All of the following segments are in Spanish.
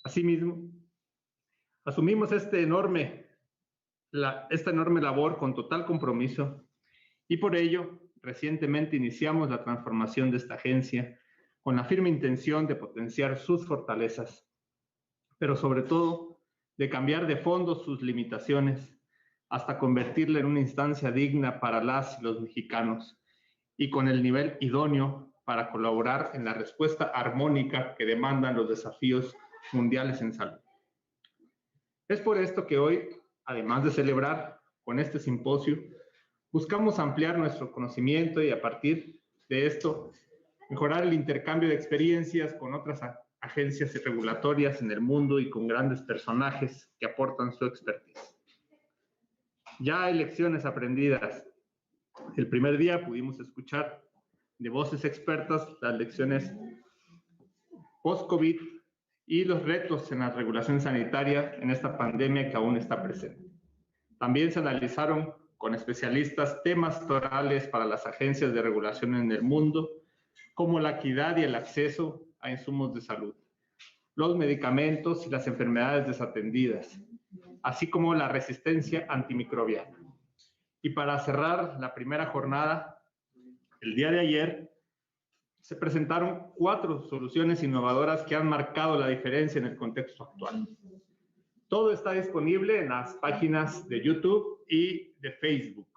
Asimismo, asumimos esta enorme labor con total compromiso y por ello recientemente iniciamos la transformación de esta agencia con la firme intención de potenciar sus fortalezas, pero sobre todo de cambiar de fondo sus limitaciones hasta convertirla en una instancia digna para las y los mexicanos y con el nivel idóneo para colaborar en la respuesta armónica que demandan los desafíos mundiales en salud. Es por esto que hoy, además de celebrar con este simposio, buscamos ampliar nuestro conocimiento y a partir de esto mejorar el intercambio de experiencias con otras agencias regulatorias en el mundo y con grandes personajes que aportan su expertise. Ya hay lecciones aprendidas. El primer día pudimos escuchar de voces expertas las lecciones post-COVID y los retos en la regulación sanitaria en esta pandemia que aún está presente. También se analizaron con especialistas temas torales para las agencias de regulación en el mundo, como la equidad y el acceso a insumos de salud, los medicamentos y las enfermedades desatendidas, así como la resistencia antimicrobiana. Y para cerrar la primera jornada, el día de ayer, se presentaron 4 soluciones innovadoras que han marcado la diferencia en el contexto actual. Todo está disponible en las páginas de YouTube y de Facebook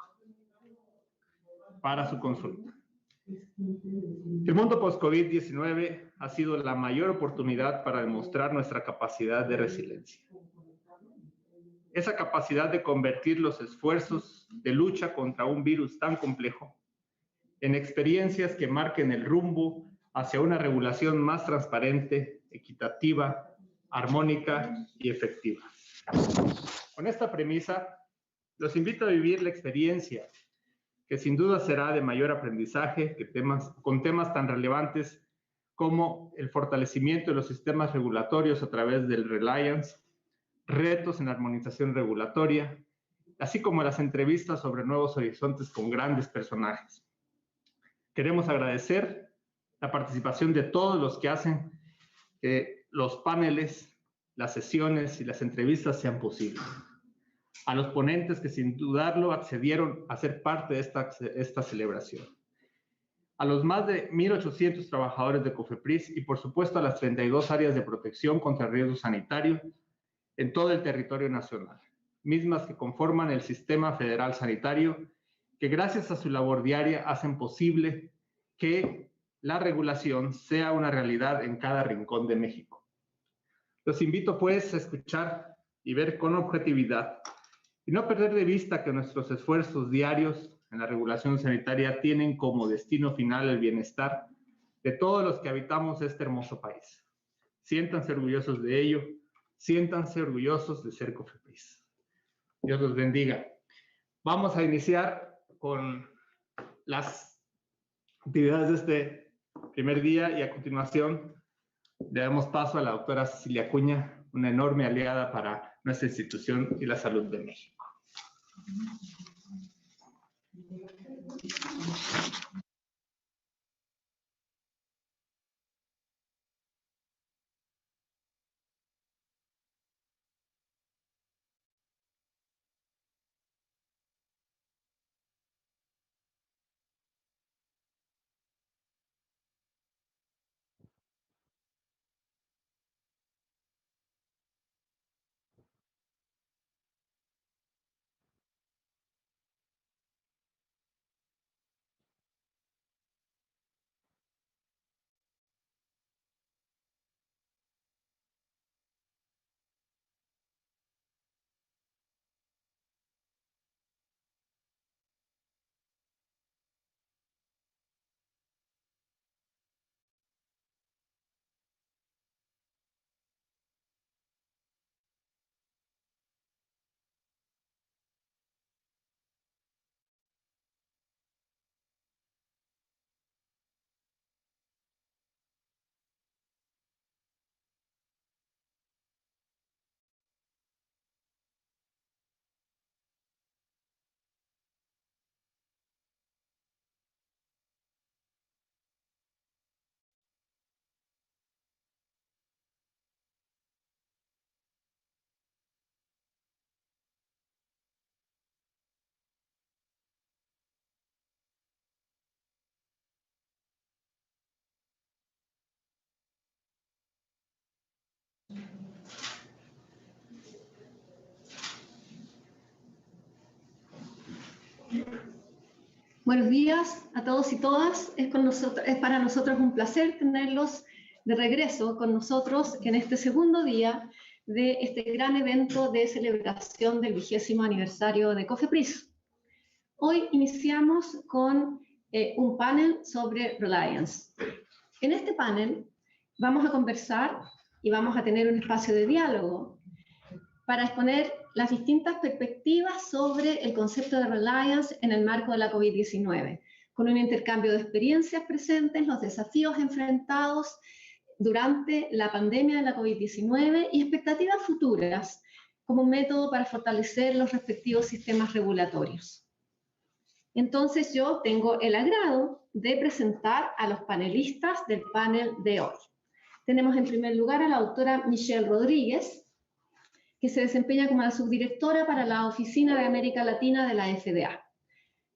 para su consulta. El mundo post-COVID-19 ha sido la mayor oportunidad para demostrar nuestra capacidad de resiliencia. Esa capacidad de convertir los esfuerzos de lucha contra un virus tan complejo en experiencias que marquen el rumbo hacia una regulación más transparente, equitativa, armónica y efectiva. Con esta premisa, los invito a vivir la experiencia, que sin duda será de mayor aprendizaje con temas tan relevantes como el fortalecimiento de los sistemas regulatorios a través del Reliance, retos en armonización regulatoria, así como las entrevistas sobre nuevos horizontes con grandes personajes. Queremos agradecer la participación de todos los que hacen que los paneles, las sesiones y las entrevistas sean posibles. A los ponentes que sin dudarlo accedieron a ser parte de esta celebración. A los más de 1,800 trabajadores de COFEPRIS y por supuesto a las 32 áreas de protección contra riesgo sanitario en todo el territorio nacional, mismas que conforman el Sistema Federal Sanitario, que gracias a su labor diaria hacen posible que la regulación sea una realidad en cada rincón de México. Los invito pues a escuchar y ver con objetividad y no perder de vista que nuestros esfuerzos diarios en la regulación sanitaria tienen como destino final el bienestar de todos los que habitamos este hermoso país. Siéntanse orgullosos de ello, siéntanse orgullosos de ser COFEPRIS. Dios los bendiga. Vamos a iniciar con las actividades de este primer día y a continuación le damos paso a la doctora Cecilia Acuña, una enorme aliada para nuestra institución y la salud de México. Buenos días a todos y todas. Es para nosotros un placer tenerlos de regreso con nosotros en este segundo día de este gran evento de celebración del 20º aniversario de COFEPRIS. Hoy iniciamos con un panel sobre Reliance. En este panel vamos a conversar y vamos a tener un espacio de diálogo para exponer las distintas perspectivas sobre el concepto de Reliance en el marco de la COVID-19, con un intercambio de experiencias presentes, los desafíos enfrentados durante la pandemia de la COVID-19 y expectativas futuras como un método para fortalecer los respectivos sistemas regulatorios. Entonces yo tengo el agrado de presentar a los panelistas del panel de hoy. Tenemos en primer lugar a la doctora Michelle Rodríguez, que se desempeña como la subdirectora para la Oficina de América Latina de la FDA.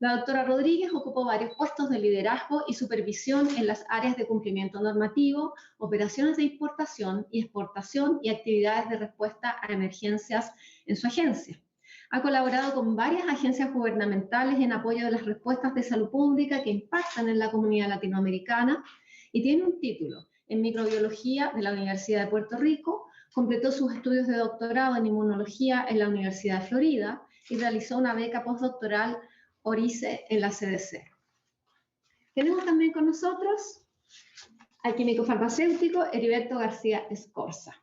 La doctora Rodríguez ocupó varios puestos de liderazgo y supervisión en las áreas de cumplimiento normativo, operaciones de importación y exportación y actividades de respuesta a emergencias en su agencia. Ha colaborado con varias agencias gubernamentales en apoyo de las respuestas de salud pública que impactan en la comunidad latinoamericana y tiene un título en microbiología de la Universidad de Puerto Rico. Completó sus estudios de doctorado en inmunología en la Universidad de Florida y realizó una beca postdoctoral ORICE en la CDC. Tenemos también con nosotros al químico farmacéutico Heriberto García Escorza.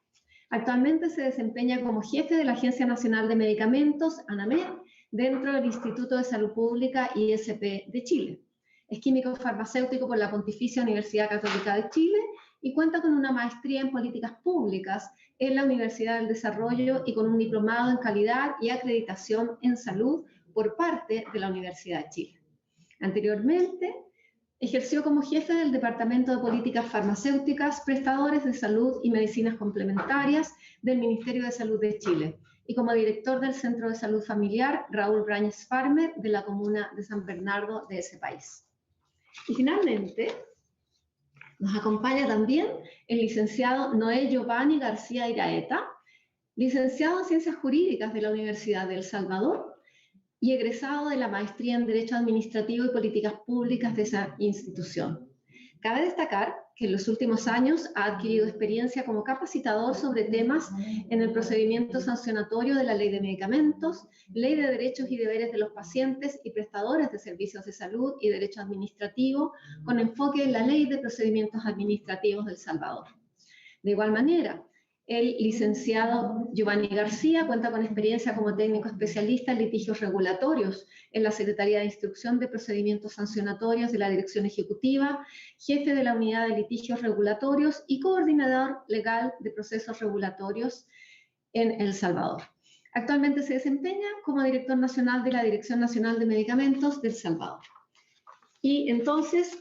Actualmente se desempeña como jefe de la Agencia Nacional de Medicamentos, ANAMED, dentro del Instituto de Salud Pública ISP de Chile. Es químico farmacéutico por la Pontificia Universidad Católica de Chile y cuenta con una maestría en políticas públicas en la Universidad del Desarrollo y con un diplomado en calidad y acreditación en salud por parte de la Universidad de Chile. Anteriormente, ejerció como jefe del Departamento de Políticas Farmacéuticas, Prestadores de Salud y Medicinas Complementarias del Ministerio de Salud de Chile y como director del Centro de Salud Familiar Raúl Brañez Farmer de la comuna de San Bernardo de ese país. Y finalmente, nos acompaña también el licenciado Noé Giovanni García Iraeta, licenciado en Ciencias Jurídicas de la Universidad de El Salvador y egresado de la Maestría en Derecho Administrativo y Políticas Públicas de esa institución. Cabe destacar que en los últimos años ha adquirido experiencia como capacitador sobre temas en el procedimiento sancionatorio de la Ley de Medicamentos, Ley de Derechos y Deberes de los Pacientes y Prestadores de Servicios de Salud y Derecho Administrativo, con enfoque en la Ley de Procedimientos Administrativos de El Salvador. De igual manera, el licenciado Giovanni García cuenta con experiencia como técnico especialista en litigios regulatorios en la Secretaría de Instrucción de Procedimientos Sancionatorios de la Dirección Ejecutiva, jefe de la Unidad de Litigios Regulatorios y coordinador legal de procesos regulatorios en El Salvador. Actualmente se desempeña como director nacional de la Dirección Nacional de Medicamentos de El Salvador. Y entonces,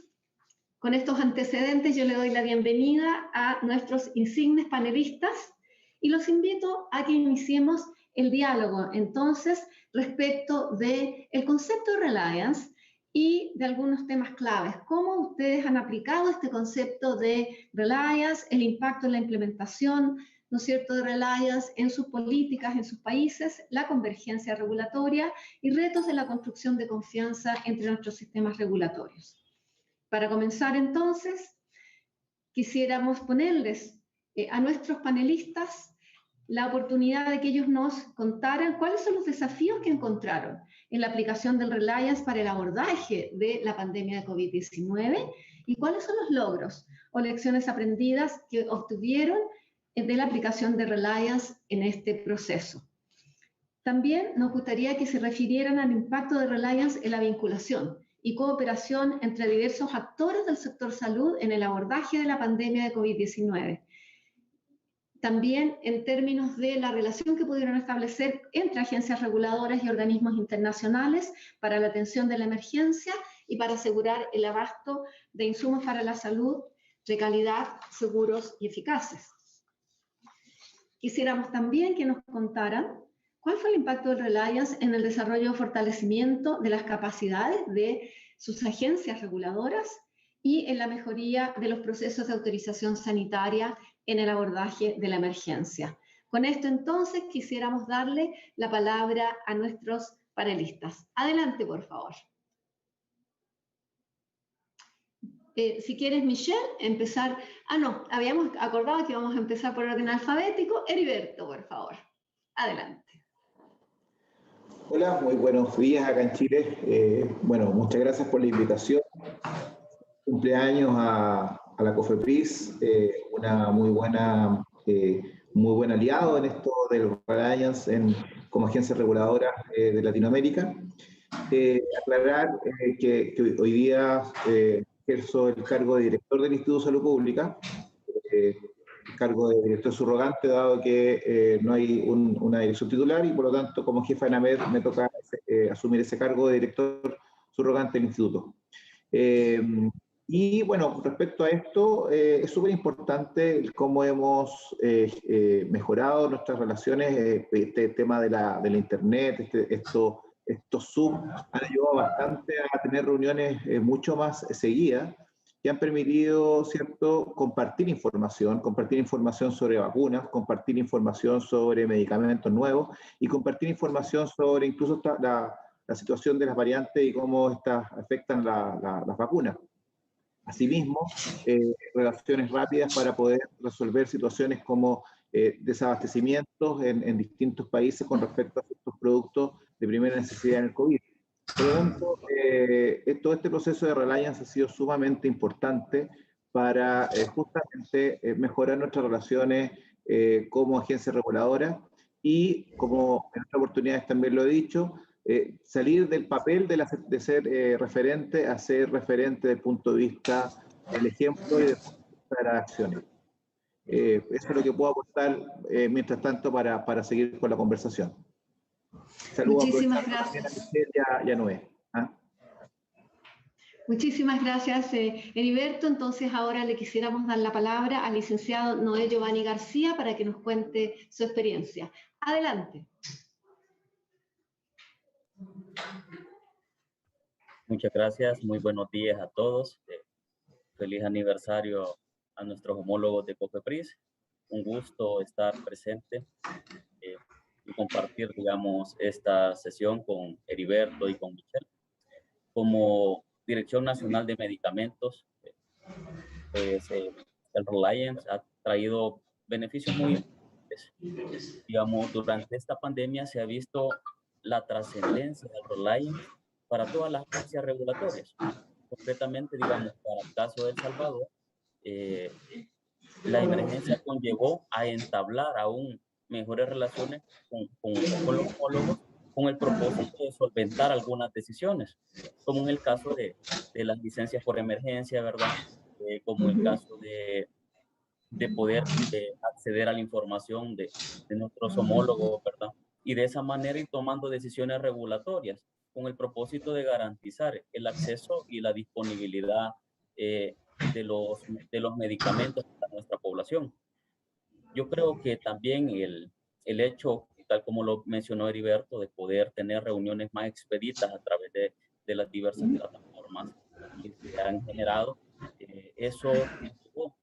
con estos antecedentes, yo le doy la bienvenida a nuestros insignes panelistas y los invito a que iniciemos el diálogo, entonces, respecto del concepto de Reliance y de algunos temas claves. ¿Cómo ustedes han aplicado este concepto de Reliance, el impacto en la implementación, ¿no es cierto?, de Reliance en sus políticas, en sus países, la convergencia regulatoria y retos de la construcción de confianza entre nuestros sistemas regulatorios? Para comenzar, entonces, quisiéramos ponerles a nuestros panelistas la oportunidad de que ellos nos contaran cuáles son los desafíos que encontraron en la aplicación del Reliance para el abordaje de la pandemia de COVID-19 y cuáles son los logros o lecciones aprendidas que obtuvieron de la aplicación de Reliance en este proceso. También nos gustaría que se refirieran al impacto de Reliance en la vinculación y cooperación entre diversos actores del sector salud en el abordaje de la pandemia de COVID-19. También en términos de la relación que pudieron establecer entre agencias reguladoras y organismos internacionales para la atención de la emergencia y para asegurar el abasto de insumos para la salud de calidad, seguros y eficaces. Quisiéramos también que nos contaran cuál fue el impacto del Reliance en el desarrollo o fortalecimiento de las capacidades de sus agencias reguladoras y en la mejoría de los procesos de autorización sanitaria en el abordaje de la emergencia. Con esto, entonces, quisiéramos darle la palabra a nuestros panelistas. Adelante, por favor. si quieres, Michelle, empezar. Ah, no, habíamos acordado que íbamos a empezar por orden alfabético. Heriberto, por favor. Adelante. Hola, muy buenos días acá en Chile. Bueno, muchas gracias por la invitación. Cumpleaños a la COFEPRIS, una muy buen aliado en esto del Alliance como agencia reguladora de Latinoamérica. Aclarar que hoy día ejerzo el cargo de director del Instituto de Salud Pública, el cargo de director subrogante, dado que no hay una dirección titular, y por lo tanto, como jefa de NAMED, me toca asumir ese cargo de director subrogante del instituto. Y bueno, respecto a esto, es súper importante cómo hemos mejorado nuestras relaciones, este tema de la Internet, estos Zoom han ayudado bastante a tener reuniones mucho más seguidas, que han permitido, ¿cierto?, compartir información sobre vacunas, compartir información sobre medicamentos nuevos y compartir información sobre incluso la situación de las variantes y cómo estas afectan las vacunas. Asimismo, relaciones rápidas para poder resolver situaciones como desabastecimientos en distintos países con respecto a ciertos productos de primera necesidad en el COVID. Por lo tanto, todo este proceso de Reliance ha sido sumamente importante para justamente mejorar nuestras relaciones como agencia reguladora y, como en otras oportunidades también lo he dicho, salir del papel de ser referente a ser referente desde el punto de vista del ejemplo y desde el punto de vista de las acciones. Eso es lo que puedo aportar mientras tanto para seguir con la conversación. Saludos. Muchísimas gracias. A Noé. Muchísimas gracias, Heriberto. Entonces ahora le quisiéramos dar la palabra al licenciado Noé Giovanni García para que nos cuente su experiencia. Adelante. Muchas gracias, muy buenos días a todos. Feliz aniversario a nuestros homólogos de COFEPRIS. Un gusto estar presente y compartir, digamos, esta sesión con Heriberto y con Michelle. Como Dirección Nacional de Medicamentos, pues el Reliance ha traído beneficios muy importantes. Digamos, durante esta pandemia se ha visto la trascendencia del Reliance para todas las agencias regulatorias. Concretamente, digamos, para el caso de El Salvador, la emergencia conllevó a entablar aún mejores relaciones con los homólogos, con el propósito de solventar algunas decisiones, como en el caso de las licencias por emergencia, ¿verdad? Como el caso de poder acceder a la información de nuestros homólogos, ¿verdad? Y de esa manera ir tomando decisiones regulatorias con el propósito de garantizar el acceso y la disponibilidad de los medicamentos para nuestra población. Yo creo que también el hecho, tal como lo mencionó Heriberto, de poder tener reuniones más expeditas a través de las diversas plataformas que se han generado, eso llevó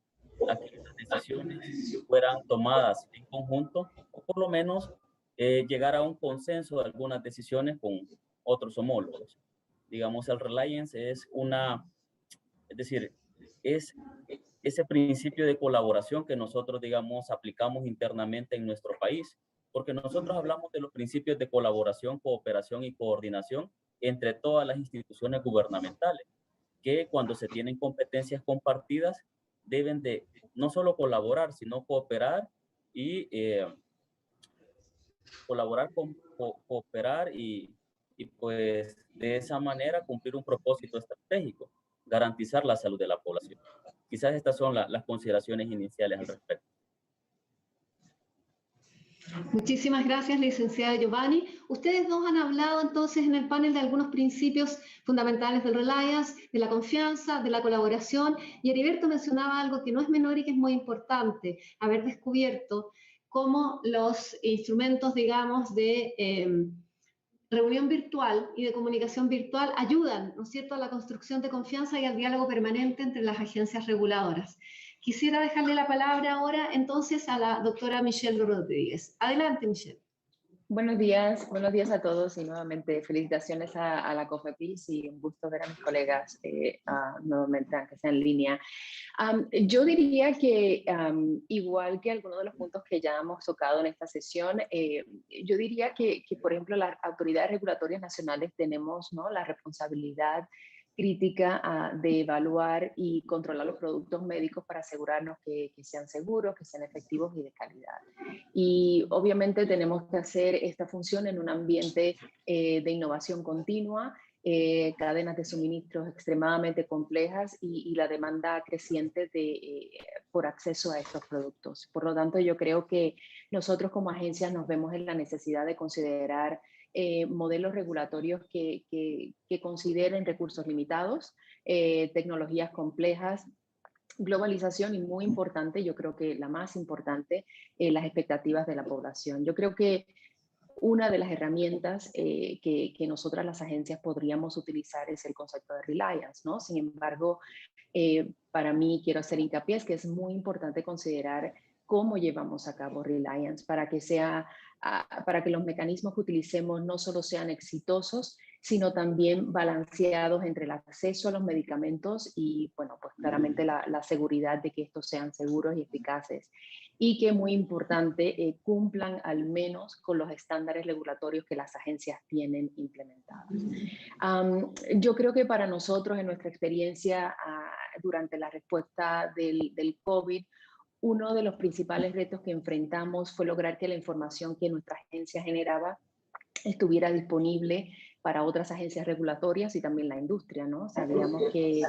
a que las decisiones fueran tomadas en conjunto, o por lo menos llegar a un consenso de algunas decisiones con otros homólogos. Digamos, el Reliance es es ese principio de colaboración que nosotros, digamos, aplicamos internamente en nuestro país, porque nosotros hablamos de los principios de colaboración, cooperación y coordinación entre todas las instituciones gubernamentales, que cuando se tienen competencias compartidas deben de no solo colaborar, sino cooperar y cooperar y pues de esa manera cumplir un propósito estratégico, garantizar la salud de la población. Quizás estas son las consideraciones iniciales al respecto. Muchísimas gracias, licenciado Giovanni. Ustedes dos han hablado entonces en el panel de algunos principios fundamentales del Reliance, de la confianza, de la colaboración, y Heriberto mencionaba algo que no es menor y que es muy importante, haber descubierto cómo los instrumentos, digamos, de reunión virtual y de comunicación virtual ayudan, ¿no es cierto?, a la construcción de confianza y al diálogo permanente entre las agencias reguladoras. Quisiera dejarle la palabra ahora entonces a la doctora Michelle Rodríguez. Adelante, Michelle. Buenos días a todos y nuevamente felicitaciones a la COFEPRIS y un gusto ver a mis colegas nuevamente, aunque sea en línea. Yo diría que igual que algunos de los puntos que ya hemos tocado en esta sesión, yo diría que, por ejemplo, las autoridades regulatorias nacionales tenemos, ¿no?, la responsabilidad crítica de evaluar y controlar los productos médicos para asegurarnos que sean seguros, que sean efectivos y de calidad. Y obviamente tenemos que hacer esta función en un ambiente de innovación continua, cadenas de suministros extremadamente complejas y la demanda creciente por acceso a estos productos. Por lo tanto, yo creo que nosotros como agencias nos vemos en la necesidad de considerar modelos regulatorios que consideren recursos limitados, tecnologías complejas, globalización y, muy importante, yo creo que la más importante, las expectativas de la población. Yo creo que una de las herramientas que nosotras las agencias podríamos utilizar es el concepto de reliance, ¿no? Sin embargo, para mí quiero hacer hincapié es que es muy importante considerar cómo llevamos a cabo reliance para que los mecanismos que utilicemos no solo sean exitosos, sino también balanceados entre el acceso a los medicamentos y, bueno, pues claramente la seguridad de que estos sean seguros y eficaces. Y que, muy importante, cumplan al menos con los estándares regulatorios que las agencias tienen implementados. Yo creo que para nosotros, en nuestra experiencia durante la respuesta del COVID, uno de los principales retos que enfrentamos fue lograr que la información que nuestra agencia generaba estuviera disponible para otras agencias regulatorias y también la industria, ¿no? Sabíamos que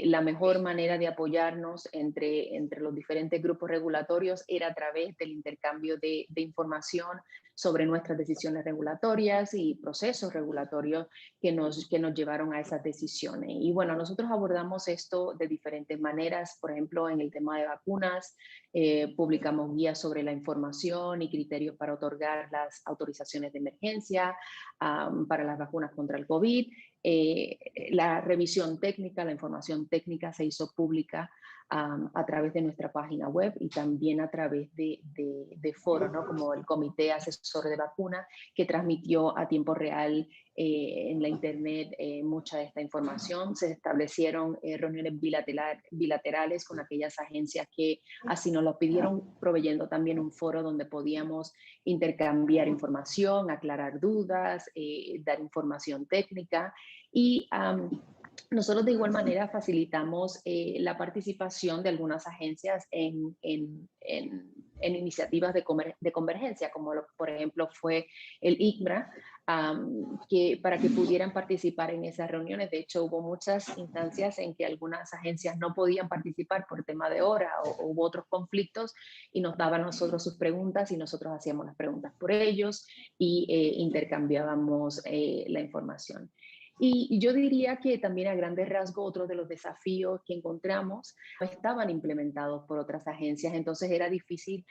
la mejor manera de apoyarnos entre los diferentes grupos regulatorios era a través del intercambio de información sobre nuestras decisiones regulatorias y procesos regulatorios que nos llevaron a esas decisiones. Y bueno, nosotros abordamos esto de diferentes maneras. Por ejemplo, en el tema de vacunas, publicamos guías sobre la información y criterios para otorgar las autorizaciones de emergencia para las vacunas contra el COVID. La revisión técnica, la información técnica se hizo pública a través de nuestra página web y también a través de foros, ¿no?, como el Comité Asesor de Vacunas, que transmitió a tiempo real en la internet mucha de esta información. Se establecieron reuniones bilaterales con aquellas agencias que así nos lo pidieron, proveyendo también un foro donde podíamos intercambiar información, aclarar dudas, dar información técnica y nosotros de igual manera facilitamos la participación de algunas agencias en iniciativas de convergencia, como por ejemplo fue el ICMRA, para que pudieran participar en esas reuniones. De hecho, hubo muchas instancias en que algunas agencias no podían participar por tema de hora o hubo otros conflictos y nos daban a nosotros sus preguntas y nosotros hacíamos las preguntas por ellos y intercambiábamos la información. Y yo diría que también, a grandes rasgos, otro de los desafíos que encontramos no estaban implementados por otras agencias, entonces era difícil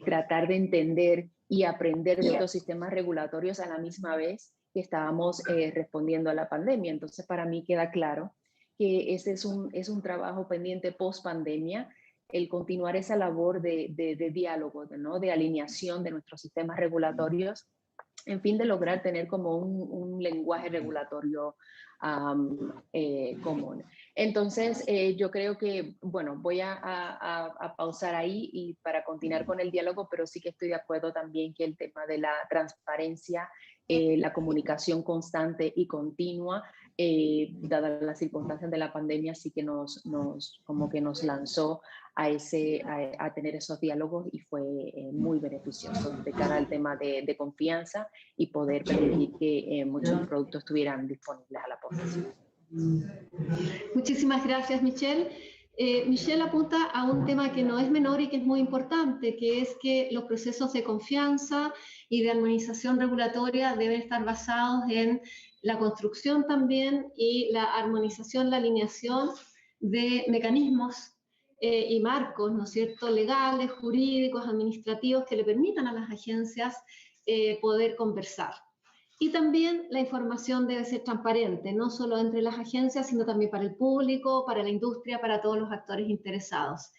tratar de entender y aprender de otros sistemas regulatorios a la misma vez que estábamos respondiendo a la pandemia. Entonces, para mí queda claro que ese es un trabajo pendiente post-pandemia, el continuar esa labor de diálogo, ¿no?, de alineación de nuestros sistemas regulatorios, en fin, de lograr tener como un lenguaje regulatorio común. Entonces, yo creo que, bueno, voy a pausar ahí y para continuar con el diálogo, pero sí que estoy de acuerdo también que el tema de la transparencia, la comunicación constante y continua, dadas las circunstancias de la pandemia, sí que como que nos lanzó a tener esos diálogos y fue muy beneficioso de cara al tema de confianza y poder permitir que muchos productos estuvieran disponibles a la población. Muchísimas gracias, Michelle. Michelle apunta a un tema que no es menor y que es muy importante, que es que los procesos de confianza y de armonización regulatoria deben estar basados en la construcción también y la armonización, la alineación de mecanismos y marcos, ¿no es cierto?, legales, jurídicos, administrativos, que le permitan a las agencias poder conversar. Y también la información debe ser transparente, no solo entre las agencias, sino también para el público, para la industria, para todos los actores interesados.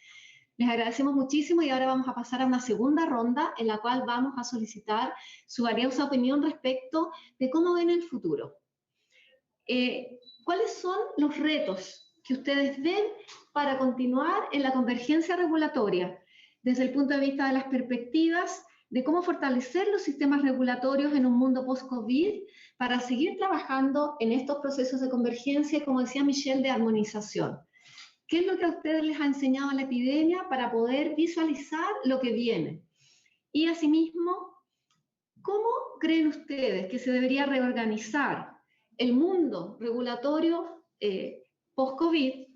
Les agradecemos muchísimo y ahora vamos a pasar a una segunda ronda en la cual vamos a solicitar su valiosa opinión respecto de cómo ven el futuro. ¿Cuáles son los retos que ustedes ven para continuar en la convergencia regulatoria desde el punto de vista de las perspectivas de cómo fortalecer los sistemas regulatorios en un mundo post-COVID para seguir trabajando en estos procesos de convergencia, como decía Michelle, de armonización? ¿Qué es lo que a ustedes les ha enseñado la epidemia para poder visualizar lo que viene? Y asimismo, ¿cómo creen ustedes que se debería reorganizar el mundo regulatorio post-COVID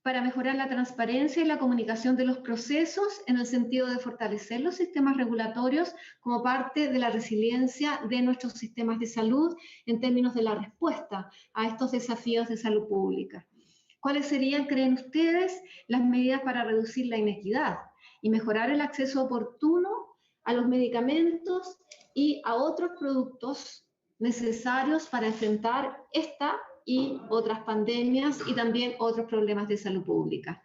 para mejorar la transparencia y la comunicación de los procesos en el sentido de fortalecer los sistemas regulatorios como parte de la resiliencia de nuestros sistemas de salud en términos de la respuesta a estos desafíos de salud pública? ¿Cuáles serían, creen ustedes, las medidas para reducir la inequidad y mejorar el acceso oportuno a los medicamentos y a otros productos necesarios para enfrentar esta y otras pandemias y también otros problemas de salud pública?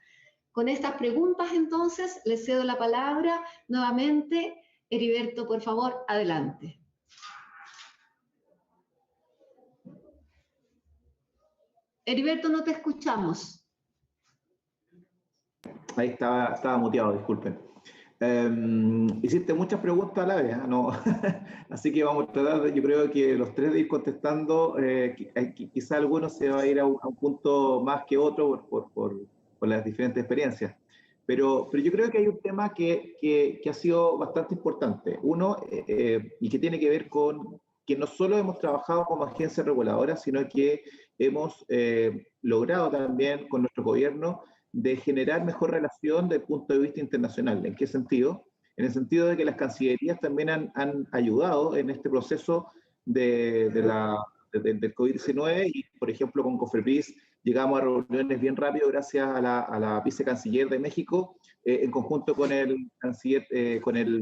Con estas preguntas, entonces, les cedo la palabra nuevamente. Heriberto, por favor, adelante. Heriberto, no te escuchamos. Ahí estaba muteado, disculpen. Hiciste muchas preguntas a la vez, ¿no? Así que vamos a tratar, yo creo que los tres de ir contestando, quizá algunos se va a ir a un punto más que otro por las diferentes experiencias. Pero yo creo que hay un tema que ha sido bastante importante. Uno, y que tiene que ver con que no solo hemos trabajado como agencia reguladora, sino que hemos logrado también con nuestro gobierno de generar mejor relación desde el punto de vista internacional. ¿En qué sentido? En el sentido de que las cancillerías también han ayudado en este proceso del COVID-19 y, por ejemplo, con COFEPRIS llegamos a reuniones bien rápido gracias a la vicecanciller de México en conjunto con el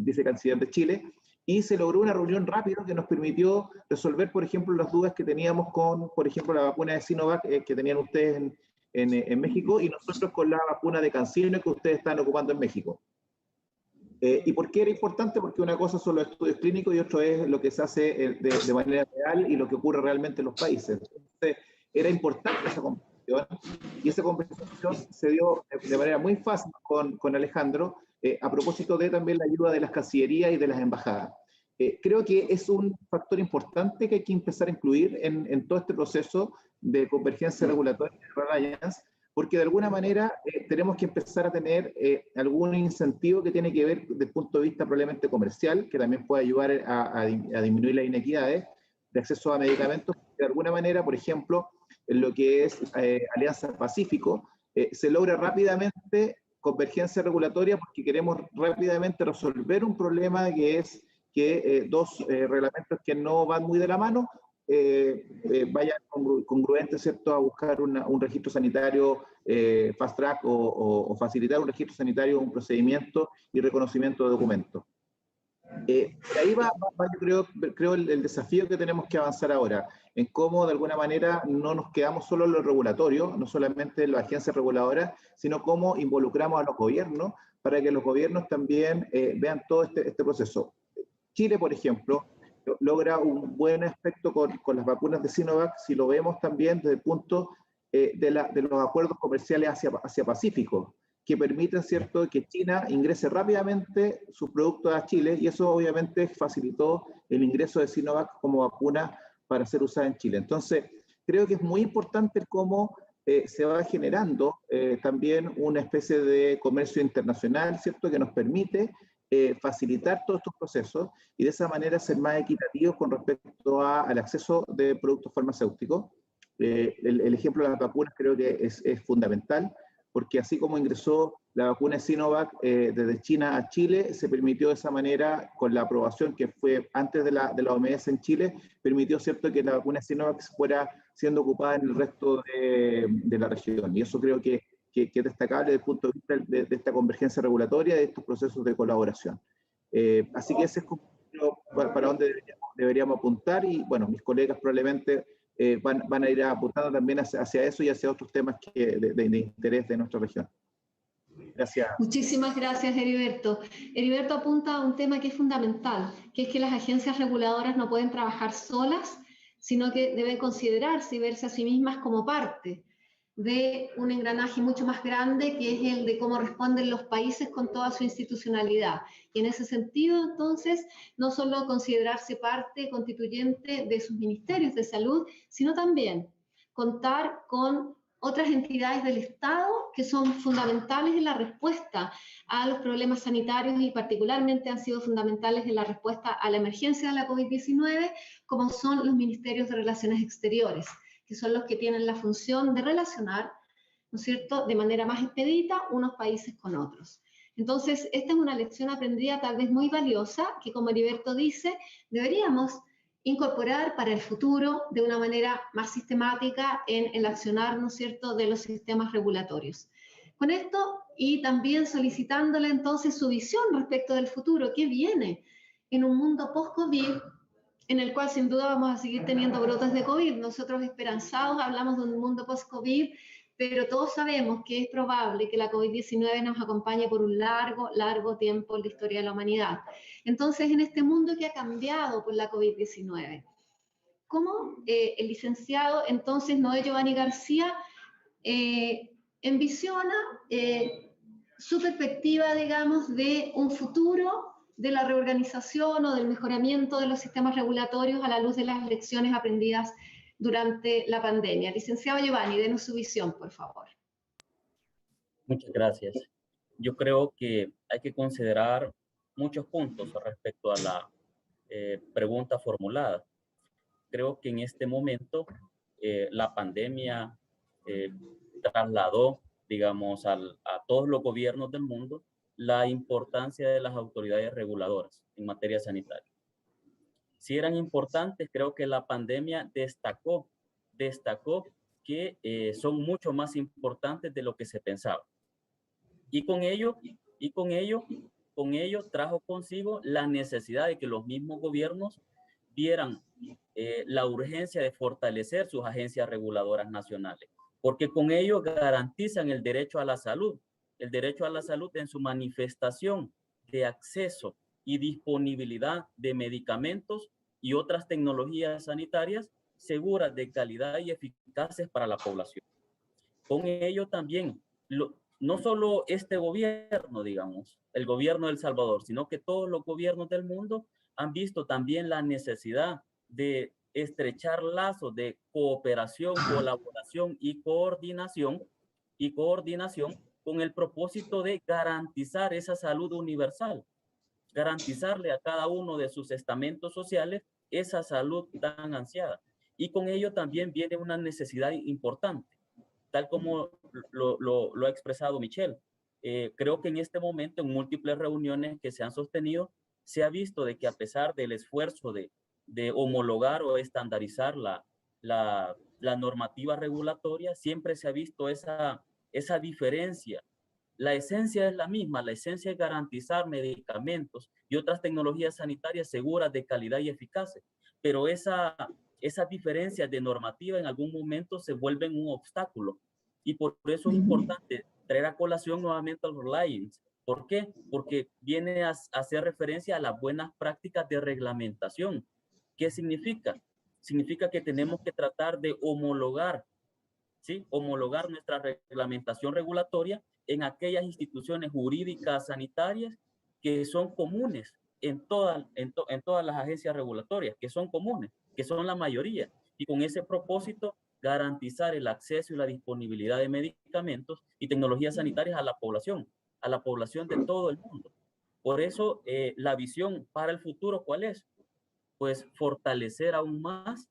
vicecanciller de Chile, y se logró una reunión rápida que nos permitió resolver, por ejemplo, las dudas que teníamos con, por ejemplo, la vacuna de Sinovac que tenían ustedes en México, y nosotros con la vacuna de CanSino que ustedes están ocupando en México. ¿Y por qué era importante? Porque una cosa son los estudios clínicos y otro es lo que se hace de manera real y lo que ocurre realmente en los países. Entonces, era importante esa conversación, y esa conversación se dio de manera muy fácil con Alejandro, a propósito de también la ayuda de las cancillerías y de las embajadas. Creo que es un factor importante que hay que empezar a incluir en todo este proceso de convergencia regulatoria de Alliance, porque de alguna manera tenemos que empezar a tener algún incentivo que tiene que ver desde el punto de vista probablemente comercial, que también puede ayudar a disminuir las inequidades de acceso a medicamentos. De alguna manera, por ejemplo, en lo que es Alianza Pacífico, se logra rápidamente convergencia regulatoria porque queremos rápidamente resolver un problema que es que dos reglamentos que no van muy de la mano vayan congruentes, ¿cierto?, a buscar un registro sanitario fast track o facilitar un registro sanitario, un procedimiento y reconocimiento de documentos. Ahí va yo creo el desafío que tenemos que avanzar ahora, en cómo de alguna manera no nos quedamos solo en lo regulatorio, no solamente en las agencias reguladoras, sino cómo involucramos a los gobiernos para que los gobiernos también vean todo este proceso. Chile, por ejemplo, logra un buen aspecto con las vacunas de Sinovac, si lo vemos también desde el punto de los acuerdos comerciales hacia Pacífico, que permiten, ¿cierto?, que China ingrese rápidamente sus productos a Chile, y eso obviamente facilitó el ingreso de Sinovac como vacuna para ser usada en Chile. Entonces, creo que es muy importante cómo se va generando también una especie de comercio internacional, ¿cierto?, que nos permite facilitar todos estos procesos y de esa manera ser más equitativos con respecto al acceso de productos farmacéuticos. El ejemplo de las vacunas creo que es fundamental, porque así como ingresó la vacuna de Sinovac desde China a Chile, se permitió de esa manera, con la aprobación que fue antes de la OMS en Chile, permitió, ¿cierto?, que la vacuna de Sinovac fuera siendo ocupada en el resto de la región. Y eso creo que es destacable desde el punto de vista de esta convergencia regulatoria, de estos procesos de colaboración. Así que ese es para donde deberíamos apuntar, y bueno, mis colegas probablemente van a ir apuntando también hacia eso y hacia otros temas de interés de nuestra región. Gracias. Muchísimas gracias, Heriberto. Heriberto apunta a un tema que es fundamental, que es que las agencias reguladoras no pueden trabajar solas, sino que deben considerarse y verse a sí mismas como parte de un engranaje mucho más grande, que es el de cómo responden los países con toda su institucionalidad. Y en ese sentido, entonces, no solo considerarse parte constituyente de sus ministerios de salud, sino también contar con otras entidades del Estado que son fundamentales en la respuesta a los problemas sanitarios y particularmente han sido fundamentales en la respuesta a la emergencia de la COVID-19, como son los ministerios de Relaciones Exteriores, que son los que tienen la función de relacionar, ¿no es cierto?, de manera más expedita unos países con otros. Entonces, esta es una lección aprendida tal vez muy valiosa, que como Heriberto dice, deberíamos incorporar para el futuro de una manera más sistemática en el accionar, ¿no es cierto?, de los sistemas regulatorios. Con esto, y también solicitándole entonces su visión respecto del futuro, ¿qué viene en un mundo post-COVID, en el cual sin duda vamos a seguir teniendo brotes de COVID? Nosotros esperanzados hablamos de un mundo post-COVID, pero todos sabemos que es probable que la COVID-19 nos acompañe por un largo, largo tiempo en la historia de la humanidad. Entonces, en este mundo que ha cambiado por la COVID-19, ¿cómo el licenciado entonces Noé Giovanni García envisiona su perspectiva, digamos, de un futuro de la reorganización o del mejoramiento de los sistemas regulatorios a la luz de las lecciones aprendidas durante la pandemia? Licenciado Giovanni, denos su visión, por favor. Muchas gracias. Yo creo que hay que considerar muchos puntos respecto a la pregunta formulada. Creo que en este momento la pandemia trasladó, digamos, a todos los gobiernos del mundo la importancia de las autoridades reguladoras en materia sanitaria. Si eran importantes, creo que la pandemia destacó que son mucho más importantes de lo que se pensaba. Y con ello trajo consigo la necesidad de que los mismos gobiernos vieran la urgencia de fortalecer sus agencias reguladoras nacionales, porque con ello garantizan el derecho a la salud en su manifestación de acceso y disponibilidad de medicamentos y otras tecnologías sanitarias seguras, de calidad y eficaces para la población. Con ello también, no solo este gobierno, digamos, el gobierno de El Salvador, sino que todos los gobiernos del mundo han visto también la necesidad de estrechar lazos de cooperación, colaboración y coordinación con el propósito de garantizar esa salud universal, garantizarle a cada uno de sus estamentos sociales esa salud tan ansiada. Y con ello también viene una necesidad importante, tal como lo ha expresado Michelle. Creo que en este momento, en múltiples reuniones que se han sostenido, se ha visto de que a pesar del esfuerzo de homologar o estandarizar la normativa regulatoria, siempre se ha visto esa diferencia. La esencia es la misma, la esencia es garantizar medicamentos y otras tecnologías sanitarias seguras, de calidad y eficaces, pero esa diferencia de normativa en algún momento se vuelven un obstáculo, y por eso es importante traer a colación nuevamente al Reliance. ¿Por qué? Porque viene a hacer referencia a las buenas prácticas de reglamentación. ¿Qué significa? Significa que tenemos que tratar de homologar, ¿sí? Homologar nuestra reglamentación regulatoria en aquellas instituciones jurídicas sanitarias que son comunes en todas las agencias regulatorias, que son comunes, que son la mayoría, y con ese propósito garantizar el acceso y la disponibilidad de medicamentos y tecnologías sanitarias a la población de todo el mundo. Por eso, la visión para el futuro, ¿cuál es? Pues fortalecer aún más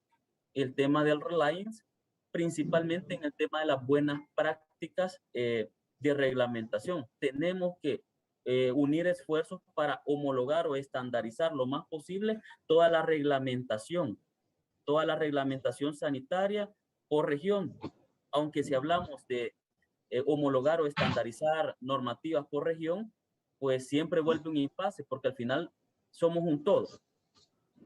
el tema del Reliance, principalmente en el tema de las buenas prácticas de reglamentación. Tenemos que unir esfuerzos para homologar o estandarizar lo más posible toda la reglamentación sanitaria por región. Aunque si hablamos de homologar o estandarizar normativas por región, pues siempre vuelve un impasse, porque al final somos un todo.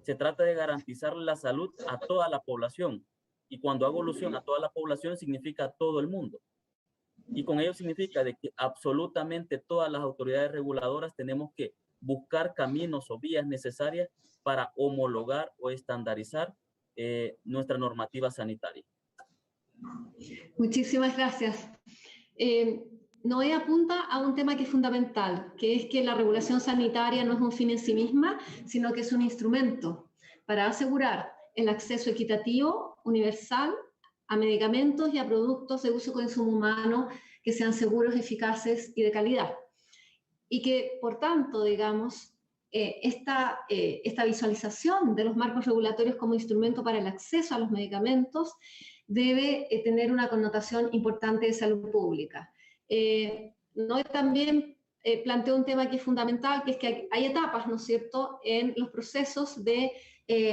Se trata de garantizar la salud a toda la población, y cuando hago alusión a toda la población significa a todo el mundo. Y con ello significa de que absolutamente todas las autoridades reguladoras tenemos que buscar caminos o vías necesarias para homologar o estandarizar nuestra normativa sanitaria. Muchísimas gracias. Noé apunta a un tema que es fundamental, que es que la regulación sanitaria no es un fin en sí misma, sino que es un instrumento para asegurar el acceso equitativo, universal, a medicamentos y a productos de uso y consumo humano que sean seguros, eficaces y de calidad. Y que, por tanto, digamos, esta visualización de los marcos regulatorios como instrumento para el acceso a los medicamentos debe tener una connotación importante de salud pública. Noé también planteó un tema que es fundamental, que es que hay etapas, ¿no es cierto?, en los procesos de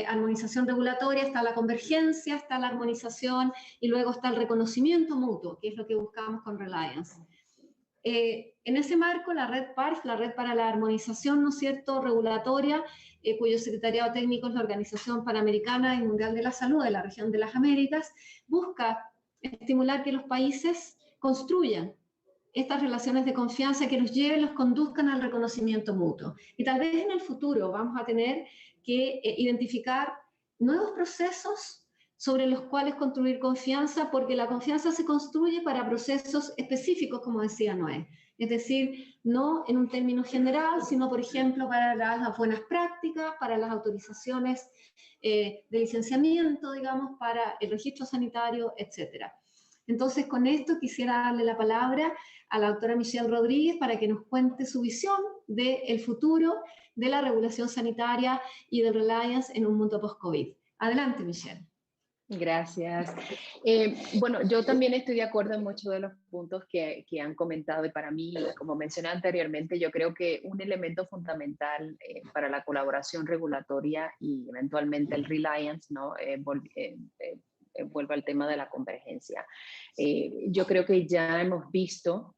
armonización regulatoria. Está la convergencia, está la armonización y luego está el reconocimiento mutuo, que es lo que buscamos con Reliance. En ese marco, la red PARS, la Red para la Armonización, ¿no es cierto?, regulatoria, cuyo secretariado técnico es la Organización Panamericana y Mundial de la Salud de la región de las Américas, busca estimular que los países construyan estas relaciones de confianza que los lleven, los conduzcan al reconocimiento mutuo. Y tal vez en el futuro vamos a tener que identificar nuevos procesos sobre los cuales construir confianza, porque la confianza se construye para procesos específicos, como decía Noé. Es decir, no en un término general, sino, por ejemplo, para las buenas prácticas, para las autorizaciones de licenciamiento, digamos, para el registro sanitario, etc. Entonces, con esto quisiera darle la palabra a la doctora Michelle Rodríguez para que nos cuente su visión del futuro de la regulación sanitaria y de Reliance en un mundo post-COVID. Adelante, Michelle. Gracias. Bueno, yo también estoy de acuerdo en muchos de los puntos que han comentado, y para mí, como mencioné anteriormente, yo creo que un elemento fundamental para la colaboración regulatoria y eventualmente el Reliance, ¿no? Vuelvo al tema de la convergencia. Yo creo que ya hemos visto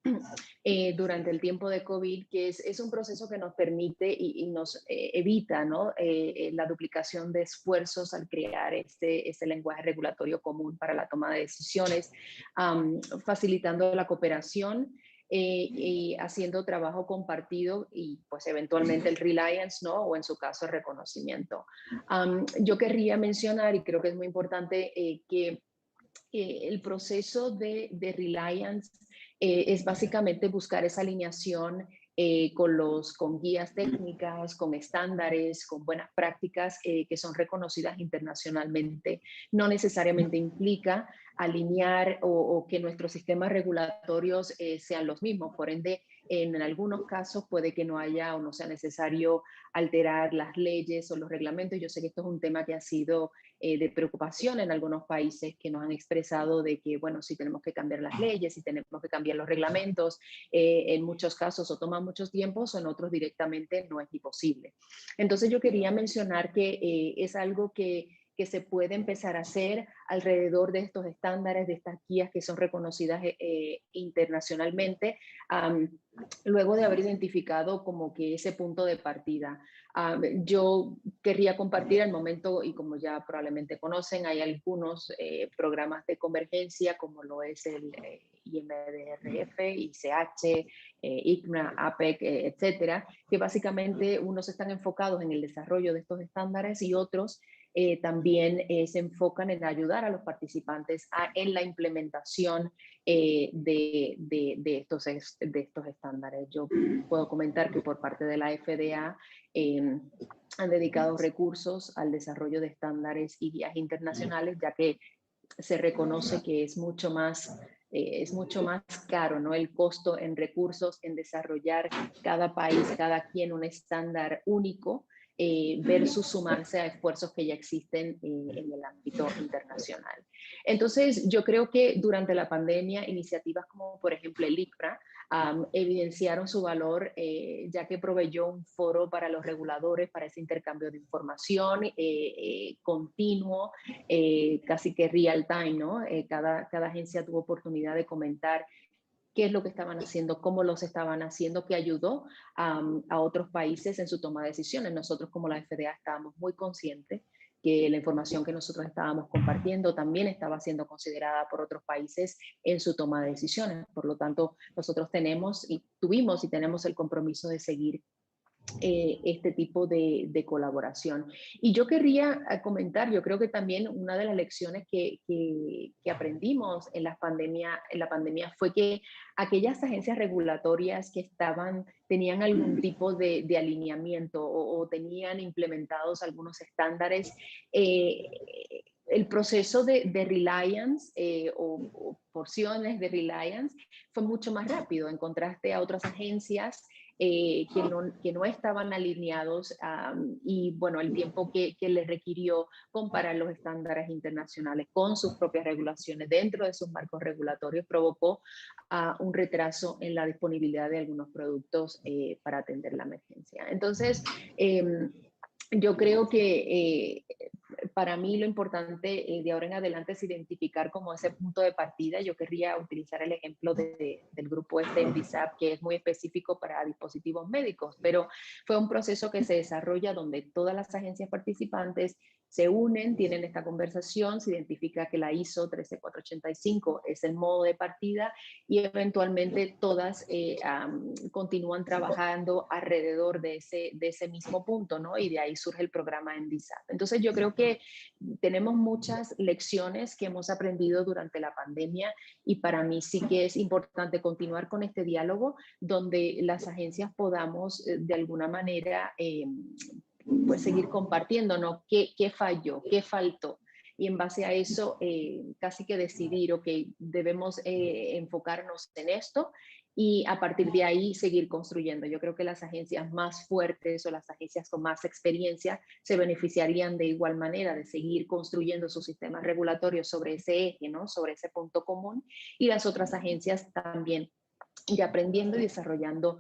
durante el tiempo de COVID que es un proceso que nos permite y nos evita, ¿no?, la duplicación de esfuerzos al crear este lenguaje regulatorio común para la toma de decisiones, facilitando la cooperación y haciendo trabajo compartido y pues eventualmente el Reliance, ¿no?, o en su caso el reconocimiento. Yo querría mencionar, y creo que es muy importante, que el proceso de Reliance es básicamente buscar esa alineación con guías técnicas, con estándares, con buenas prácticas que son reconocidas internacionalmente. No necesariamente implica alinear o que nuestros sistemas regulatorios sean los mismos. Por ende, en algunos casos puede que no haya o no sea necesario alterar las leyes o los reglamentos. Yo sé que esto es un tema que ha sido de preocupación en algunos países, que nos han expresado de que, bueno, si tenemos que cambiar las leyes, si tenemos que cambiar los reglamentos, en muchos casos o toman muchos tiempos o en otros directamente no es ni posible. Entonces yo quería mencionar que es algo que se puede empezar a hacer alrededor de estos estándares, de estas guías que son reconocidas internacionalmente, luego de haber identificado como que ese punto de partida. Yo querría compartir al momento, y como ya probablemente conocen, hay algunos programas de convergencia, como lo es el IMDRF, ICH, ICMA, APEC, etcétera, que básicamente unos están enfocados en el desarrollo de estos estándares y otros también se enfocan en ayudar a los participantes en la implementación de estos estándares. Yo puedo comentar que por parte de la FDA han dedicado recursos al desarrollo de estándares y guías internacionales, ya que se reconoce que es mucho más caro, ¿no?, el costo en recursos en desarrollar cada país, cada quien un estándar único, versus sumarse a esfuerzos que ya existen en el ámbito internacional. Entonces, yo creo que durante la pandemia, iniciativas como por ejemplo el ICRA evidenciaron su valor, ya que proveyó un foro para los reguladores para ese intercambio de información continuo, casi que real time, ¿no? Cada agencia tuvo oportunidad de comentar qué es lo que estaban haciendo, cómo los estaban haciendo, que ayudó a otros países en su toma de decisiones. Nosotros como la FDA estábamos muy conscientes que la información que nosotros estábamos compartiendo también estaba siendo considerada por otros países en su toma de decisiones. Por lo tanto, nosotros tuvimos y tenemos el compromiso de seguir este tipo de colaboración. Y yo querría comentar, yo creo que también una de las lecciones que aprendimos en la pandemia fue que aquellas agencias regulatorias que tenían algún tipo de alineamiento o tenían implementados algunos estándares, el proceso de reliance o porciones de reliance fue mucho más rápido. Encontraste a otras agencias que no estaban alineados y bueno, el tiempo que les requirió comparar los estándares internacionales con sus propias regulaciones dentro de sus marcos regulatorios provocó un retraso en la disponibilidad de algunos productos para atender la emergencia. Entonces, yo creo que para mí lo importante de ahora en adelante es identificar como ese punto de partida. Yo querría utilizar el ejemplo del grupo NDSAP, que es muy específico para dispositivos médicos, pero fue un proceso que se desarrolla donde todas las agencias participantes se unen, tienen esta conversación, se identifica que la ISO 13485 es el modo de partida y eventualmente todas continúan trabajando alrededor de ese mismo punto, ¿no? Y de ahí surge el programa NDSAP. Entonces yo creo que tenemos muchas lecciones que hemos aprendido durante la pandemia y para mí sí que es importante continuar con este diálogo donde las agencias podamos de alguna manera pues seguir compartiendo, ¿no? ¿Qué falló? ¿Qué faltó? Y en base a eso casi que decidir, ok, debemos enfocarnos en esto y a partir de ahí seguir construyendo. Yo creo que las agencias más fuertes o las agencias con más experiencia se beneficiarían de igual manera de seguir construyendo sus sistemas regulatorios sobre ese eje, ¿no? Sobre ese punto común, y las otras agencias también ir aprendiendo y desarrollando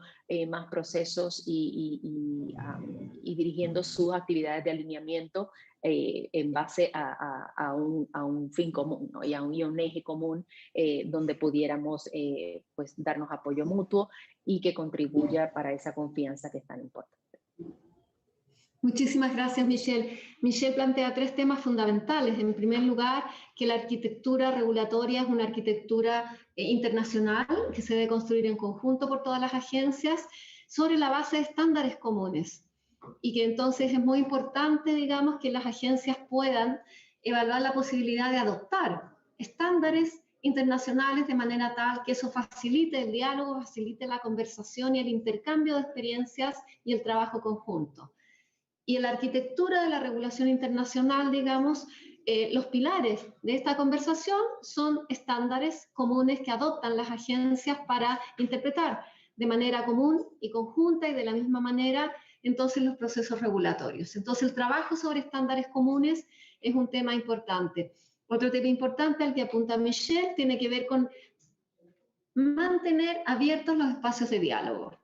más procesos y dirigiendo sus actividades de alineamiento en base a un fin común, ¿no? y a un eje común donde pudiéramos pues darnos apoyo mutuo y que contribuya para esa confianza que es tan importante. Muchísimas gracias, Michelle. Michelle plantea 3 temas fundamentales. En primer lugar, que la arquitectura regulatoria es una arquitectura internacional que se debe construir en conjunto por todas las agencias sobre la base de estándares comunes y que entonces es muy importante, digamos, que las agencias puedan evaluar la posibilidad de adoptar estándares internacionales de manera tal que eso facilite el diálogo, facilite la conversación y el intercambio de experiencias y el trabajo conjunto. Y en la arquitectura de la regulación internacional, digamos, los pilares de esta conversación son estándares comunes que adoptan las agencias para interpretar de manera común y conjunta y de la misma manera entonces los procesos regulatorios. Entonces el trabajo sobre estándares comunes es un tema importante. Otro tema importante al que apunta Michelle tiene que ver con mantener abiertos los espacios de diálogo.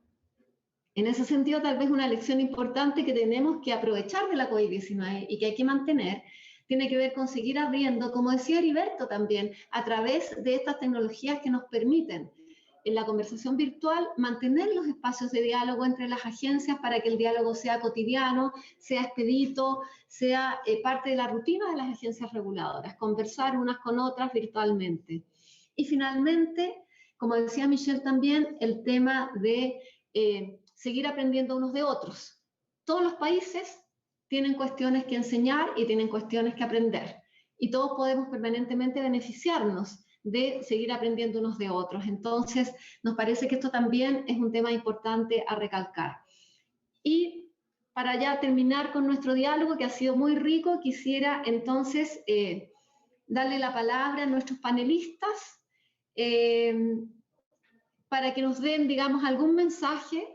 En ese sentido, tal vez una lección importante que tenemos que aprovechar de la COVID-19 y que hay que mantener, tiene que ver con seguir abriendo, como decía Heriberto también, a través de estas tecnologías que nos permiten en la conversación virtual mantener los espacios de diálogo entre las agencias para que el diálogo sea cotidiano, sea expedito, sea parte de la rutina de las agencias reguladoras, conversar unas con otras virtualmente. Y finalmente, como decía Michelle también, el tema de seguir aprendiendo unos de otros. Todos los países tienen cuestiones que enseñar y tienen cuestiones que aprender. Y todos podemos permanentemente beneficiarnos de seguir aprendiendo unos de otros. Entonces, nos parece que esto también es un tema importante a recalcar. Y para ya terminar con nuestro diálogo, que ha sido muy rico, quisiera entonces darle la palabra a nuestros panelistas para que nos den, digamos, algún mensaje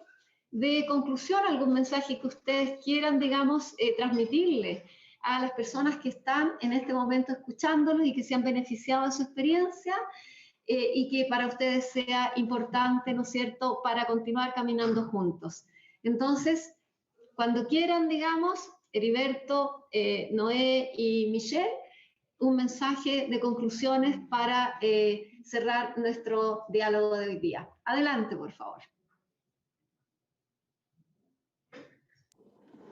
de conclusión, algún mensaje que ustedes quieran, digamos, transmitirle a las personas que están en este momento escuchándolos y que se han beneficiado de su experiencia y que para ustedes sea importante, ¿no es cierto?, para continuar caminando juntos. Entonces, cuando quieran, digamos, Heriberto, Noé y Michelle, un mensaje de conclusiones para cerrar nuestro diálogo de hoy día. Adelante, por favor.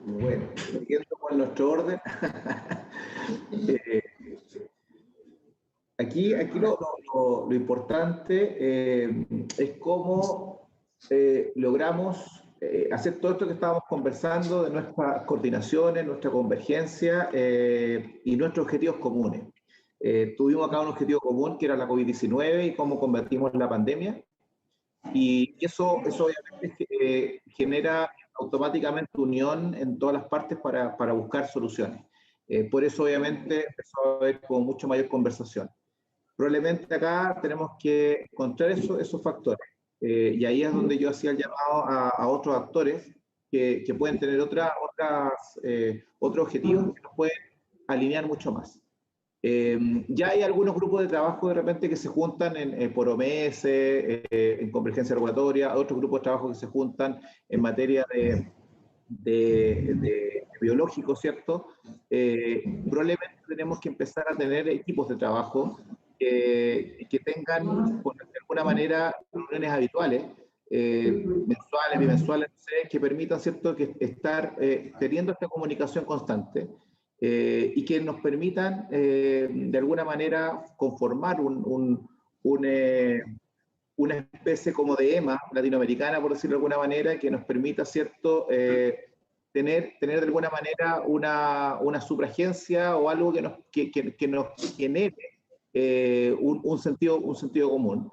Bueno, siguiendo con nuestro orden, Aquí lo importante es cómo logramos hacer todo esto que estábamos conversando de nuestras coordinaciones, nuestra convergencia y nuestros objetivos comunes. Tuvimos acá un objetivo común que era la COVID-19 y cómo combatimos la pandemia. Y eso obviamente genera automáticamente unión en todas las partes para buscar soluciones. Por eso obviamente empezó a haber como mucho mayor conversación. Probablemente acá tenemos que encontrar esos factores. Y ahí es donde yo hacía el llamado a otros actores que pueden tener otros objetivos que nos pueden alinear mucho más. Ya hay algunos grupos de trabajo de repente que se juntan por OMS, en convergencia regulatoria, otros grupos de trabajo que se juntan en materia de biológico, ¿cierto? Probablemente tenemos que empezar a tener equipos de trabajo que tengan, de alguna manera, reuniones habituales, mensuales, bimensuales, no sé, que permitan, ¿cierto?, que estar teniendo esta comunicación constante y que nos permitan, de alguna manera, conformar una especie como de EMA latinoamericana, por decirlo de alguna manera, que nos permita, ¿cierto?, tener de alguna manera una supragencia o algo que nos genere un sentido común,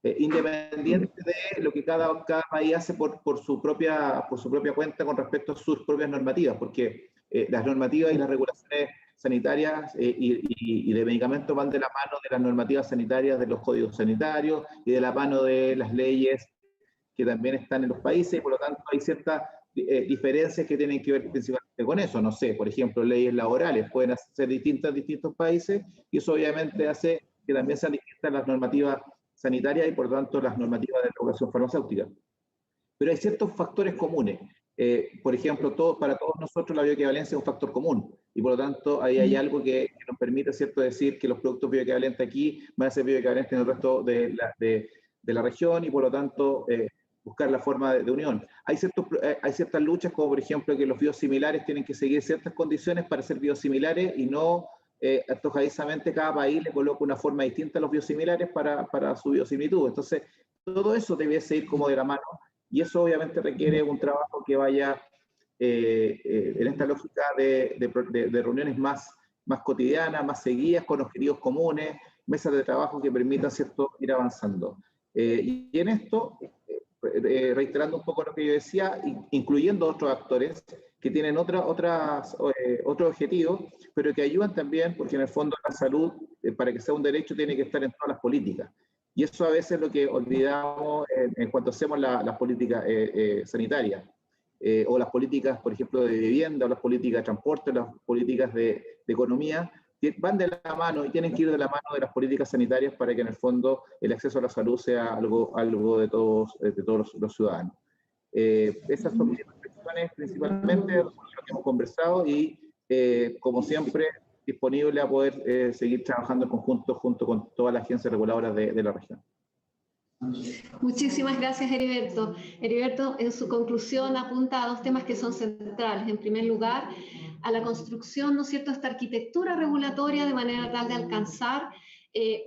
independiente de lo que cada país hace por su propia cuenta con respecto a sus propias normativas, porque las normativas y las regulaciones sanitarias y de medicamentos van de la mano de las normativas sanitarias, de los códigos sanitarios y de la mano de las leyes que también están en los países, y por lo tanto hay ciertas diferencias que tienen que ver principalmente con eso. No sé, por ejemplo, leyes laborales pueden ser distintas en distintos países, y eso obviamente hace que también sean distintas las normativas sanitarias y por lo tanto las normativas de regulación farmacéutica. Pero hay ciertos factores comunes. Por ejemplo, para todos nosotros la bioequivalencia es un factor común, y por lo tanto ahí hay algo que nos permite, ¿cierto?, decir que los productos bioequivalentes aquí van a ser bioequivalentes en el resto de la región, y por lo tanto buscar la forma de unión. Hay ciertas luchas, como por ejemplo que los biosimilares tienen que seguir ciertas condiciones para ser biosimilares, y no antojadizamente cada país le coloca una forma distinta a los biosimilares para su biosimilitud. Entonces, todo eso debe seguir como de la mano, y eso obviamente requiere un trabajo que vaya en esta lógica de reuniones más cotidianas, más seguidas, con objetivos comunes, mesas de trabajo que permitan, ¿cierto?, ir avanzando. Y en esto, reiterando un poco lo que yo decía, incluyendo otros actores que tienen otros objetivos, pero que ayudan también, porque en el fondo la salud, para que sea un derecho, tiene que estar en todas las políticas. Y eso a veces es lo que olvidamos en cuanto hacemos las políticas sanitarias, o las políticas, por ejemplo, de vivienda, o las políticas de transporte, las políticas de economía, que van de la mano y tienen que ir de la mano de las políticas sanitarias para que en el fondo el acceso a la salud sea algo de todos los ciudadanos. Esas son mis reflexiones principalmente, lo que hemos conversado, y como siempre disponible a poder seguir trabajando en conjunto junto con todas las agencias reguladoras de la región. Muchísimas gracias, Heriberto. Heriberto, en su conclusión, apunta a dos temas que son centrales. En primer lugar, a la construcción, ¿no es cierto?, de esta arquitectura regulatoria de manera tal de alcanzar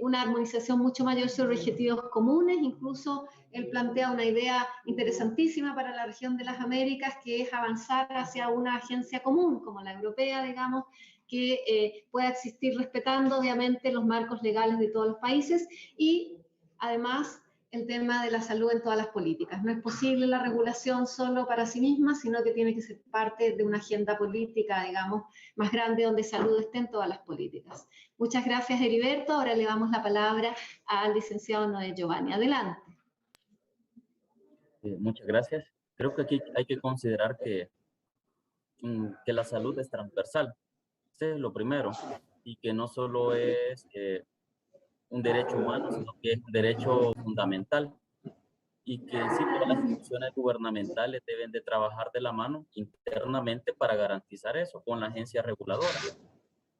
una armonización mucho mayor sobre objetivos comunes. Incluso él plantea una idea interesantísima para la región de las Américas, que es avanzar hacia una agencia común, como la europea, digamos, que pueda existir respetando, obviamente, los marcos legales de todos los países, y además el tema de la salud en todas las políticas. No es posible la regulación solo para sí misma, sino que tiene que ser parte de una agenda política, digamos, más grande, donde salud esté en todas las políticas. Muchas gracias, Heriberto. Ahora le damos la palabra al licenciado Noé Giovanni. Adelante. Muchas gracias. Creo que aquí hay que considerar que la salud es transversal. Ese es lo primero. Y que no solo es un derecho humano, sino que es un derecho fundamental, y que sí, todas las instituciones gubernamentales deben de trabajar de la mano internamente para garantizar eso con la agencia reguladora,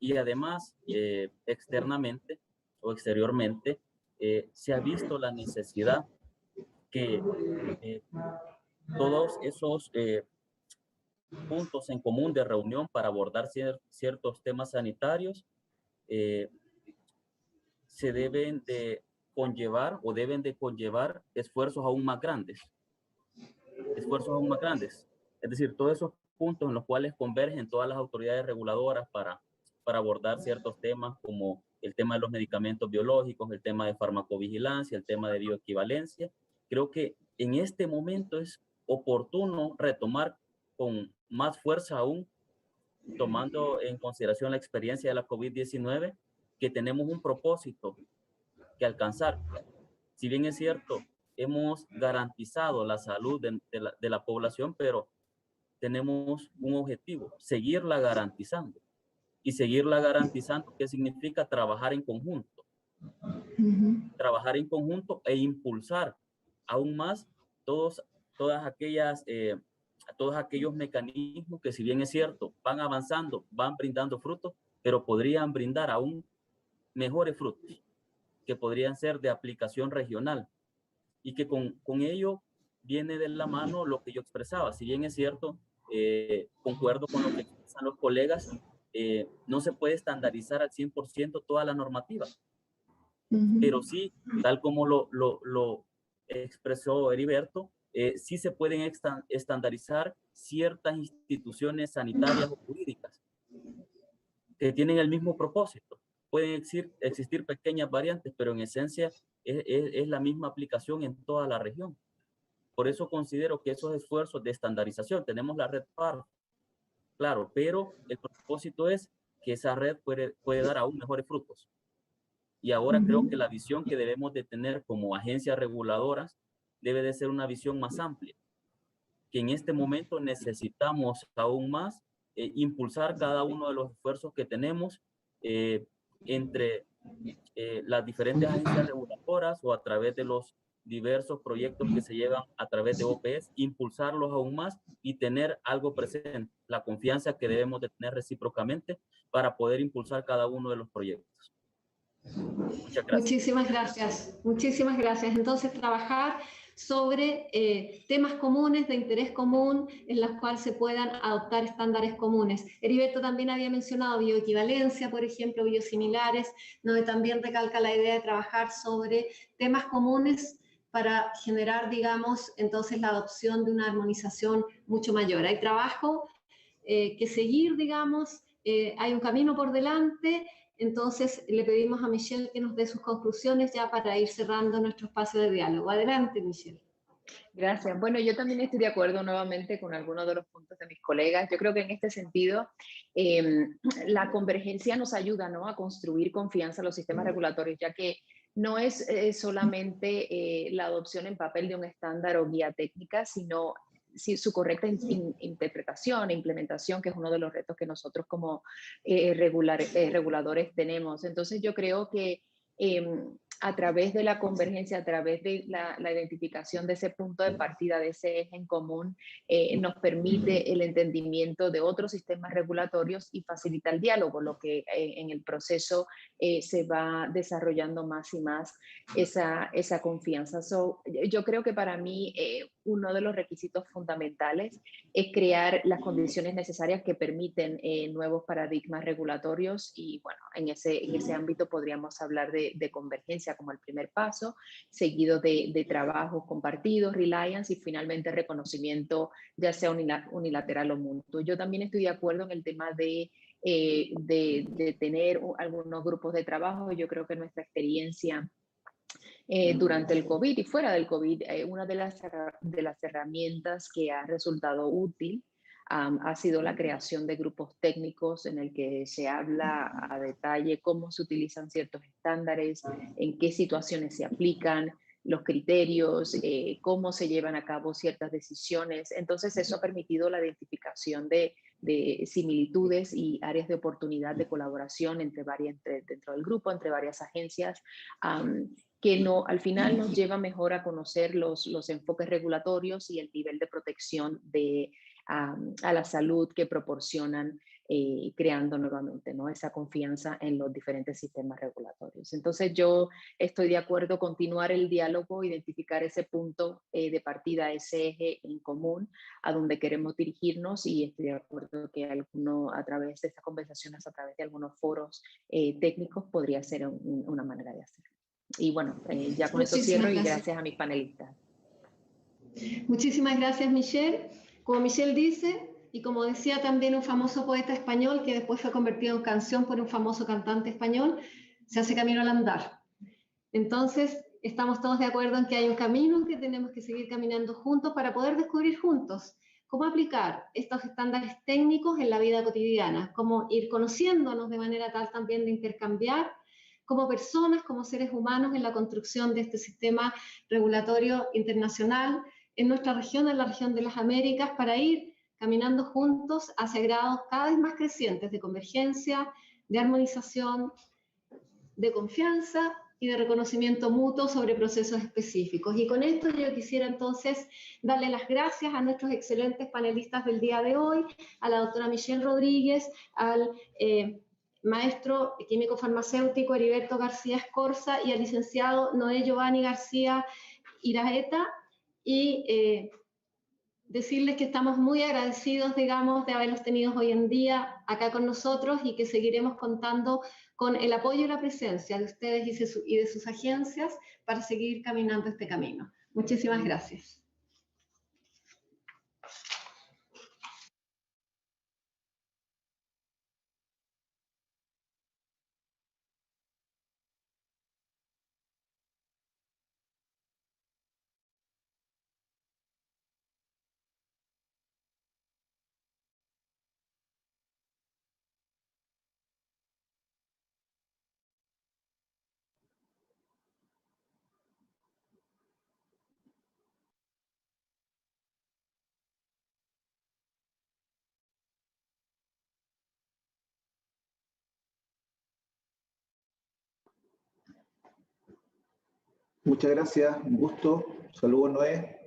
y además externamente o exteriormente se ha visto la necesidad que todos esos puntos en común de reunión para abordar ciertos temas sanitarios, se deben de conllevar o deben de conllevar esfuerzos aún más grandes. Es decir, todos esos puntos en los cuales convergen todas las autoridades reguladoras para abordar ciertos temas como el tema de los medicamentos biológicos, el tema de farmacovigilancia, el tema de bioequivalencia. Creo que en este momento es oportuno retomar con más fuerza aún, tomando en consideración la experiencia de la COVID-19, que tenemos un propósito que alcanzar. Si bien es cierto, hemos garantizado la salud de la población, pero tenemos un objetivo, seguirla garantizando. Y seguirla garantizando, ¿qué significa? Trabajar en conjunto. Trabajar en conjunto e impulsar aún más todos aquellos mecanismos que, si bien es cierto, van avanzando, van brindando frutos, pero podrían brindar aún mejores frutos, que podrían ser de aplicación regional, y que con ello viene de la mano lo que yo expresaba. Si bien es cierto, concuerdo con lo que expresan los colegas, no se puede estandarizar al 100% toda la normativa, pero sí, tal como lo expresó Heriberto, sí se pueden estandarizar ciertas instituciones sanitarias o jurídicas que tienen el mismo propósito. Pueden existir pequeñas variantes, pero en esencia es la misma aplicación en toda la región. Por eso considero que esos esfuerzos de estandarización, tenemos la red PAR, claro, pero el propósito es que esa red puede dar aún mejores frutos. Y ahora creo que la visión que debemos de tener como agencias reguladoras debe de ser una visión más amplia, que en este momento necesitamos aún más impulsar cada uno de los esfuerzos que tenemos entre las diferentes agencias reguladoras o a través de los diversos proyectos que se llevan a través de OPS, impulsarlos aún más y tener algo presente, la confianza que debemos de tener recíprocamente para poder impulsar cada uno de los proyectos. Muchas gracias. Muchísimas gracias, muchísimas gracias. Entonces, trabajar sobre temas comunes, de interés común, en los cuales se puedan adoptar estándares comunes. Heriberto también había mencionado bioequivalencia, por ejemplo, biosimilares, donde también recalca la idea de trabajar sobre temas comunes para generar, digamos, entonces la adopción de una armonización mucho mayor. Hay trabajo que seguir, digamos, hay un camino por delante. Entonces, le pedimos a Michelle que nos dé sus conclusiones ya para ir cerrando nuestro espacio de diálogo. Adelante, Michelle. Gracias. Bueno, yo también estoy de acuerdo nuevamente con algunos de los puntos de mis colegas. Yo creo que en este sentido, la convergencia nos ayuda, ¿no?, a construir confianza en los sistemas regulatorios, ya que no es solamente la adopción en papel de un estándar o guía técnica, sino su correcta interpretación e implementación, que es uno de los retos que nosotros como reguladores tenemos. Entonces yo creo que a través de la convergencia, a través de la identificación de ese punto de partida, de ese eje en común, nos permite el entendimiento de otros sistemas regulatorios y facilita el diálogo, lo que en el proceso se va desarrollando más y más esa confianza. Yo creo que para mí uno de los requisitos fundamentales es crear las condiciones necesarias que permiten nuevos paradigmas regulatorios, y bueno, en ese ámbito podríamos hablar de convergencia como el primer paso, seguido de trabajos compartidos, reliance, y finalmente reconocimiento, ya sea unilateral o mutuo. Yo también estoy de acuerdo en el tema de tener algunos grupos de trabajo. Yo creo que nuestra experiencia durante el COVID y fuera del COVID, una de las herramientas que ha resultado útil ha sido la creación de grupos técnicos en el que se habla a detalle cómo se utilizan ciertos estándares, en qué situaciones se aplican, los criterios, cómo se llevan a cabo ciertas decisiones. Entonces eso ha permitido la identificación de similitudes y áreas de oportunidad de colaboración dentro del grupo, entre varias agencias, que al final nos lleva mejor a conocer los enfoques regulatorios y el nivel de protección de a la salud que proporcionan, creando nuevamente, ¿no?, esa confianza en los diferentes sistemas regulatorios. Entonces yo estoy de acuerdo continuar el diálogo, identificar ese punto de partida, ese eje en común a donde queremos dirigirnos, y estoy de acuerdo que a través de estas conversaciones, a través de algunos foros técnicos, podría ser una manera de hacerlo. Y bueno, ya con esto cierro y gracias a mis panelistas. Muchísimas gracias, Michelle. Como Michelle dice, y como decía también un famoso poeta español que después fue convertido en canción por un famoso cantante español, se hace camino al andar. Entonces, estamos todos de acuerdo en que hay un camino que tenemos que seguir caminando juntos para poder descubrir juntos cómo aplicar estos estándares técnicos en la vida cotidiana, cómo ir conociéndonos de manera tal también de intercambiar como personas, como seres humanos en la construcción de este sistema regulatorio internacional en nuestra región, en la región de las Américas, para ir caminando juntos hacia grados cada vez más crecientes de convergencia, de armonización, de confianza y de reconocimiento mutuo sobre procesos específicos. Y con esto yo quisiera entonces darle las gracias a nuestros excelentes panelistas del día de hoy, a la doctora Michelle Rodríguez, al maestro químico farmacéutico Heriberto García Escorza y al licenciado Noé Giovanni García Iraeta, y decirles que estamos muy agradecidos, digamos, de haberlos tenido hoy en día acá con nosotros, y que seguiremos contando con el apoyo y la presencia de ustedes y de sus agencias para seguir caminando este camino. Muchísimas gracias. Muchas gracias, un gusto. Saludos, Noé.